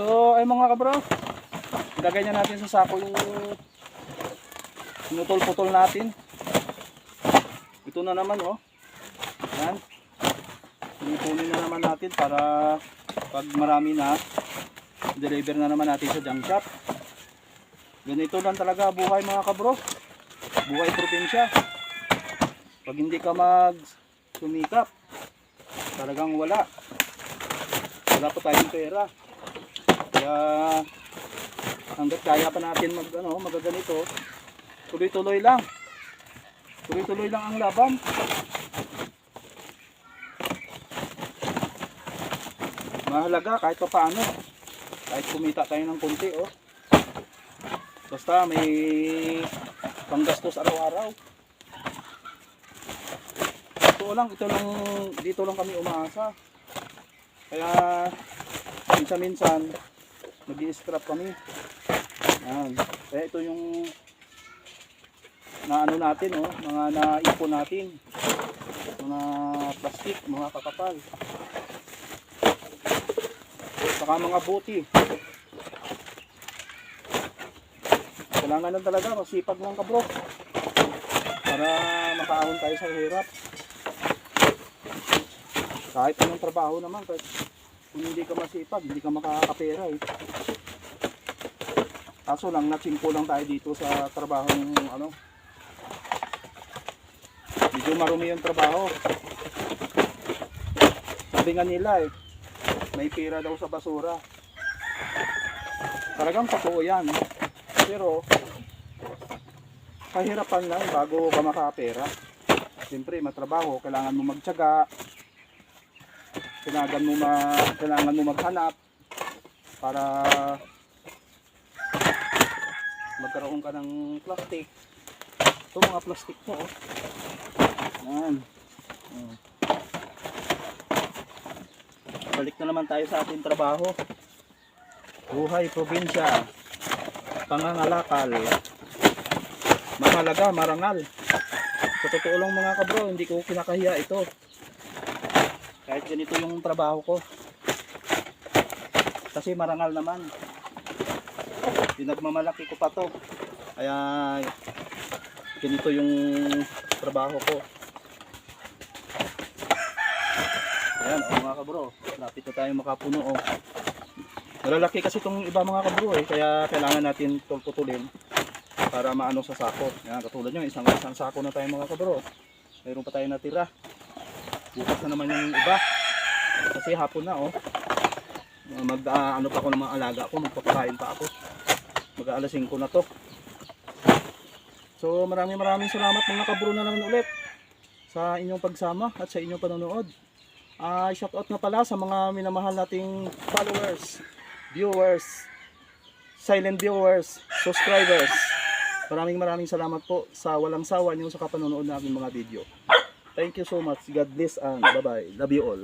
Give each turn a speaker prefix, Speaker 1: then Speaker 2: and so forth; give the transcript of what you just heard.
Speaker 1: So ay mga kabro, ilagay na natin sa sako yung pinutol-putol natin. Ito na naman oh. Yan. Ipunin na naman natin para pag marami na, deliver na naman natin sa junk shop. Ganito lang talaga buhay mga kabro. Buhay probinsya. Pag hindi ka sumikap, talagang wala pa tayong pera. Kaya hanggat kaya pa natin magaganito, tuloy-tuloy lang ang laban. Mahalaga kahit pa paano, kahit kumita tayo ng konti oh, basta may panggastos araw-araw. Dito lang kami umaasa. Kaya minsan nag-i-scrap kami. Yan. Kaya ito yung naano natin oh, mga naipon natin. Mga plastic, mga kakapal. Saka mga buti. Kailangan lang talaga masipag ng kabro para makaahon tayo sa hirap. Kahit anong trabaho naman, kahit kung hindi ka masipag, hindi ka makakapera eh. Kaso lang, natsimpo lang tayo dito sa trabaho ng medyo marumi yung trabaho. Sabi nga nila eh, may pera daw sa basura. Talagang totoo yan. Pero, kahirapan lang bago ka makapera. Siyempre, matrabaho, kailangan mo magtiyaga. Kailangan mo maghanap para magkaroon ka ng plastic. Ito mga plastic mo oh. Yan. Balik na naman tayo sa ating trabaho. Buhay probinsya, pangangalakal, mahalaga, marangal. Sa totoo lang mga kabro, hindi ko kinakahiya ito. Kahit ganito yung trabaho ko. Kasi marangal naman. Pinagmamalaki ko pa to. Kaya ganito yung trabaho ko. Ayan mga kabro. Lapit na tayo makapuno oh. Malalaki kasi itong iba mga kabro eh. Kaya kailangan natin putulin para maano sa sako. Ayan, katulad nyo, isang sako na tayo mga kabro. Mayroon pa tayo natira. Bukas na naman yung iba. Kasi hapon na oh. Ano pa ako ng mga alaga ko, magpapakain pa ako. Mag-aalas 5 na to. So maraming salamat mga kabro na naman ulit sa inyong pagsama at sa inyong panonood. Shoutout nga pala sa mga minamahal nating followers, viewers, silent viewers, subscribers. Maraming salamat po sa walang sawa niyo sa kapanonood ng aking mga video. Thank you so much. God bless and bye-bye. Love you all.